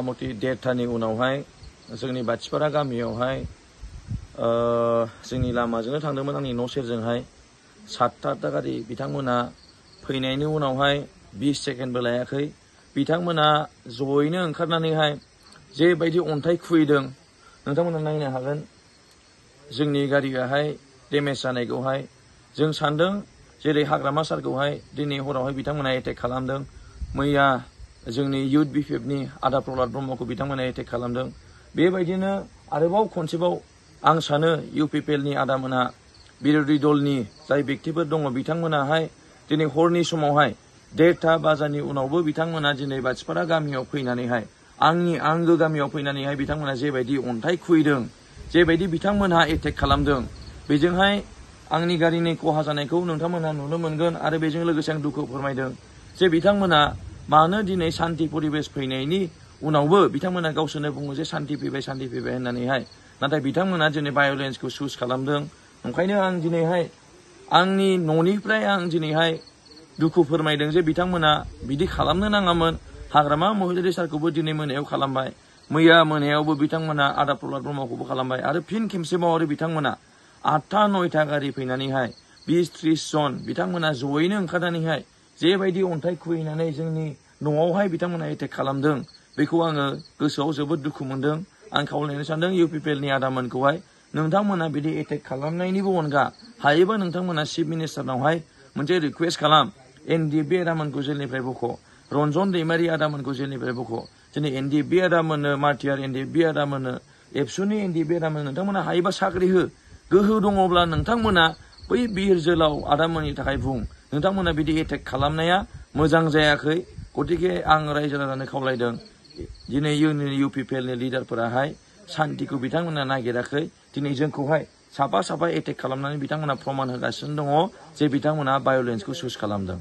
मथा-मथि 1:30 उनावहाय जोंनि बाथिपारा गामियावहाय जोंनि लामाजोंनो थांदोंमोन आंनि न' सेरजोंहाय 7टा गारि बिथांमोना फैनायनि उनावहाय 20 सेकेन्डबो लायाखै बिथांमोना जयैनो ओंखारनानैहाय जेबायदि अन्थाइ खुबैदों नोंथांमोना नायनो हागोन जोंनि गारियाहाय डेमेज जानायखौहाय जों सानदों जेरै हाग्रामा सारखौहाय दिनै हरावहाय बिथांमोना एटेक खालामदों मैया जोंनि इउथ बिपिएफनि आदा प्रहलाद ब्रह्मखौ बिथांमोना एटेक खालामदों बेबायदिनो आरोबाव खनसेबाव आं सानो इउपिपिएलनि आदामोनहा बिरोधी दलनि जाय व्यक्तिफोर दङ बिथांमोनाहाय दिनै हरनि समावहाय 1:30 बाजानि उनावबो बिथांमोना दिनै बाथिपारा गामियाव फैनानैहाय आंनि आंगो गामियाव फैनानैहाय बिथांमोना जेबायदि अन्थाइ खुबैदों जेबायदि बिथांमोनहा एटेक खालामदों बेजोंहाय आंनि गारिनि खहा जानायखौ नोंथांमोनहा नुनो मोनगोन आरो बेजों लोगोसे आं दुखु फोरमायदों जे बिथांमोना मानो दिनै शान्ति परिबेश फैनायनि उनावबो बिथांमोना गावसोरनो बुङो जे शान्ति फैबाय होननानैहाय नाथाय बिथांमोना दिनै भायलेन्सखौ चुज खालामदों ओंखायनो आं दिनैहाय आंनि न'निफ्राय आं दिनैहाय दुखु फोरमायदों जे बिथांमोना बिदि खालामनो नाङामोन हाग्रामा महिलारी सारखौबो दिनै मोनायाव खालामबाय मैया मोनायावबो बिथांमोना आदा प्रहलाद ब्रह्मखौबो खालामबाय आरो फिन खेबसेबाव आरो बिथांमोना 8टा-9टा गारि फैनानैहाय 20-30 जन बिथांमोना जयैनो ओंखारनानैहाय जेबायदि अन्थाइ खुबैनानै जोंनि न'आवहाय बिथांमोना एटेक खालामदों बेखौ आङो गोसोआव जोबोद दुखु मोनदों आं खावलायनो सानदों इउपिपिएलनि आदामोनखौहाय नोंथांमोना बिदि एटेक खालामनायनिबो अनगा हायोबा नोंथांमोना चिफ मिनिस्टारनावहाय मोनसे रिक्वेस्ट खालाम एनडिएफबि आदामोनखौ जेलनिफ्राय बख' रन्जन दैमारि आदामोनखौ जेलनिफ्राय बख' दिनै एनडिएफबि आदामोननो मारटियार एनडिएफबि आदामोननो एबसुनि एनडिएफबि आदामोननो नोंथांमोना हायोबा साख्रि हो गोहो दङब्ला नोंथांमोना बै बिर जोलाव आदामोननि थाखाय बुं नोंथांमोना बिदि एटेक खालामनाया मोजां जायाखै गतिके आं रायजो राजानो खावलायदों दिनै इउपिपिएलनि लिडारफोराहाय शान्तिखौ बिथांमोना नागिराखै दिनै जोंखौहाय साफा एटेक खालामनानै बिथांमोना प्रमान होगासिनो दङ जे बिथांमोना भायलेन्सखौ चुज खालामदों